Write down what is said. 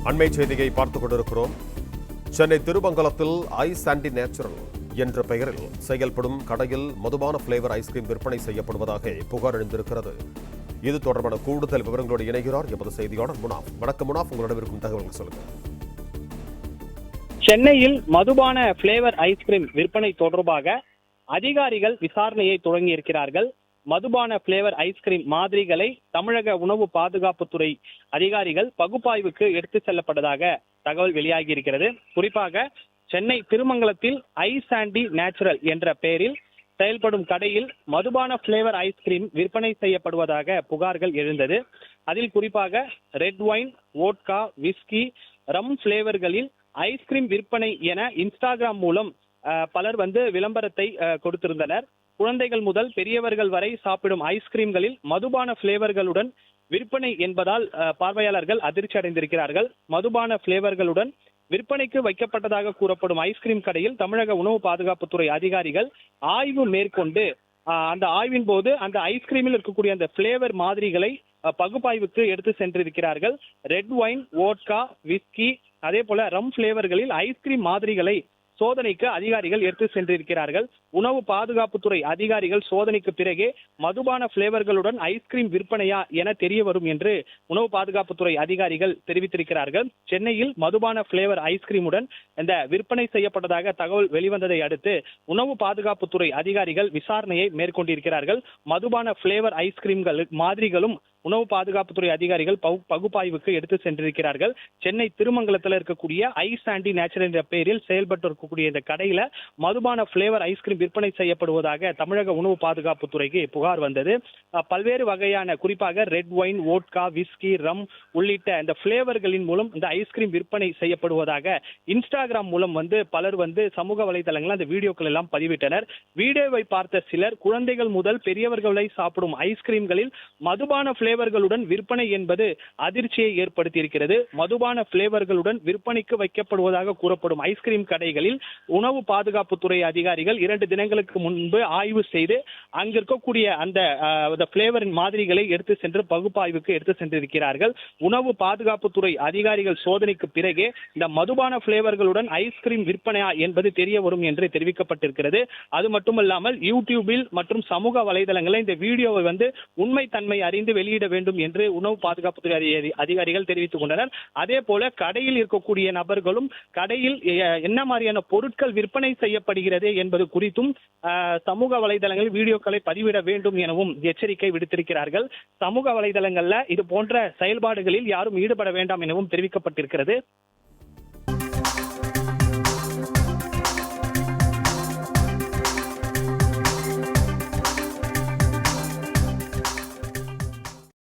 அண்மை செய்தியை பார்த்துக் கொண்டிருக்கிறோம். சென்னை திருமங்கலத்தில் ஐஸ் ஆண்டி நேச்சுரல் என்ற பெயரில் செயல்படும் கடையில் மதுபான பிளேவர் ஐஸ்கிரீம் விற்பனை செய்யப்படுவதாக புகார் எழுந்திருக்கிறது. இது தொடர்பான கூடுதல் விவரங்களோடு இணைகிறார் எமது செய்தியாளர் முனாஃப். வணக்கம் முனாஃப், உங்களிடம் இருக்கும் தகவல்கள் சொல்லுங்கள். சென்னையில் மதுபான பிளேவர் ஐஸ்கிரீம் விற்பனை தொடர்பாக அதிகாரிகள் விசாரணையை தொடங்கி இருக்கிறார்கள். மதுபான பிளேவர் ஐஸ்கிரீம் மாதிரிகளை தமிழக உணவு பாதுகாப்புத்துறை அதிகாரிகள் பகுப்பாய்வுக்கு எடுத்து செல்லப்பட்டதாக தகவல் வெளியாகி இருக்கிறது. குறிப்பாக சென்னை திருமங்கலத்தில் ஐஸ் ஆண்டி நேச்சுரல் என்ற பெயரில் செயல்படும் கடையில் மதுபான பிளேவர் ஐஸ்கிரீம் விற்பனை செய்யப்படுவதாக புகார்கள் எழுந்தது. அதில் குறிப்பாக ரெட் ஒயின், வோட்கா, விஸ்கி, ரம் பிளேவர்களில் ஐஸ்கிரீம் விற்பனை என இன்ஸ்டாகிராம் மூலம் பலர் விளம்பரத்தை கொடுத்திருந்தனர். குழந்தைகள் முதல் பெரியவர்கள் வரை சாப்பிடும் ஐஸ்கிரீம்களில் மதுபான பிளேவர்களுடன் விற்பனை என்பதால் பார்வையாளர்கள் அதிர்ச்சி அடைந்திருக்கிறார்கள். மதுபான பிளேவர்களுடன் விற்பனைக்கு வைக்கப்பட்டதாக கூறப்படும் ஐஸ்கிரீம் கடையில் தமிழக உணவு பாதுகாப்புத்துறை அதிகாரிகள் ஆய்வு மேற்கொண்டு அந்த ஆய்வின் போது அந்த ஐஸ்கிரீமில் இருக்கக்கூடிய அந்த பிளேவர் மாதிரிகளை பகுப்பாய்வுக்கு எடுத்து சென்றிருக்கிறார்கள். ரெட் ஒயின், வோட்கா, விஸ்கி, அதே போல ரம் பிளேவர்களில் ஐஸ்கிரீம் மாதிரிகளை சோதனைக்கு அதிகாரிகள் எடுத்து சென்றிருக்கிறார்கள். உணவு பாதுகாப்புத்துறை அதிகாரிகள் சோதனைக்கு பிறகே மதுபான பிளேவர்களுடன் ஐஸ்கிரீம் விற்பனையா என தெரிய வரும் என்று உணவு பாதுகாப்புத்துறை அதிகாரிகள் தெரிவித்திருக்கிறார்கள். சென்னையில் மதுபான பிளேவர் ஐஸ்கிரீமுடன் இந்த விற்பனை செய்யப்பட்டதாக தகவல் வெளிவந்ததை அடுத்து உணவு பாதுகாப்புத்துறை அதிகாரிகள் விசாரணையை மேற்கொண்டிருக்கிறார்கள். மதுபான பிளேவர் ஐஸ்கிரீம்கள் மாதிரிகளும் உணவு பாதுகாப்புத்துறை அதிகாரிகள் பகுப்பாய்வுக்கு எடுத்து சென்றிருக்கிறார்கள். சென்னை திருமங்கலத்தில் இருக்கக்கூடிய ஐஸ் ஆண்டி நேச்சுரல் என்ற பெயரில் செயல்பட்டு இருக்கக்கூடிய இந்த கடையில மதுபான பிளேவர் ஐஸ்கிரீம் விற்பனை செய்யப்படுவதாக தமிழக உணவு பாதுகாப்புத்துறைக்கு புகார் வந்தது. பல்வேறு வகையான குறிப்பாக ரெட் ஒயின், வோட்கா, விஸ்கி, ரம் உள்ளிட்ட இந்த பிளேவர்களின் மூலம் இந்த ஐஸ்கிரீம் விற்பனை செய்யப்படுவதாக இன்ஸ்டாகிராம் மூலம் பலர் சமூக வலைதளங்கள் அந்த வீடியோக்கள் எல்லாம் பதிவிட்டனர். வீடியோவை பார்த்த சிலர் குழந்தைகள் முதல் பெரியவர்களை சாப்பிடும் ஐஸ்கிரீம்களில் மதுபான பிளேவர்களுடன் விற்பனை என்பது அதிர்ச்சியை ஏற்படுத்தியிருக்கிறது. மதுபான பிளேவர்களுடன் விற்பனைக்கு வைக்கப்படுவதாக கூறப்படும் ஐஸ்கிரீம் கடைகளில் உணவு பாதுகாப்புத்துறை அதிகாரிகள் 2 தினங்களுக்கு முன்பு ஆய்வு செய்து அங்கு இருக்கக்கூடிய அந்த பிளேவரின் மாதிரிகளை எடுத்து சென்று பகுப்பாய்வுக்கு எடுத்து சென்றிருக்கிறார்கள். உணவு பாதுகாப்புத்துறை அதிகாரிகள் சோதனைக்கு பிறகே இந்த மதுபான பிளேவர்களுடன் ஐஸ்கிரீம் விற்பனையா என்பது தெரிய வரும் என்று தெரிவிக்கப்பட்டிருக்கிறது. அது மட்டுமல்லாமல் யூடியூபில் மற்றும் சமூக வலைதளங்களில் இந்த வீடியோவை உண்மை தன்மை அறிந்து வெளியிட வேண்டும் என்று உணவு பாதுகாப்புத்துறை அதிகாரிகள் தெரிவித்துக் கொண்டனர். அதே போல கடையில் இருக்கக்கூடிய நபர்களும் கடையில் என்ன மாதிரியான பொருட்கள் விற்பனை செய்யப்படுகிறது என்பது குறித்தும் சமூக வலைதளங்களில் வீடியோக்களை பதிவிட வேண்டும் எனவும் எச்சரிக்கை விடுத்திருக்கிறார்கள். சமூக வலைதளங்கள்ல இது போன்ற செயல்பாடுகளில் யாரும் ஈடுபட வேண்டாம் எனவும் தெரிவிக்கப்பட்டிருக்கிறது.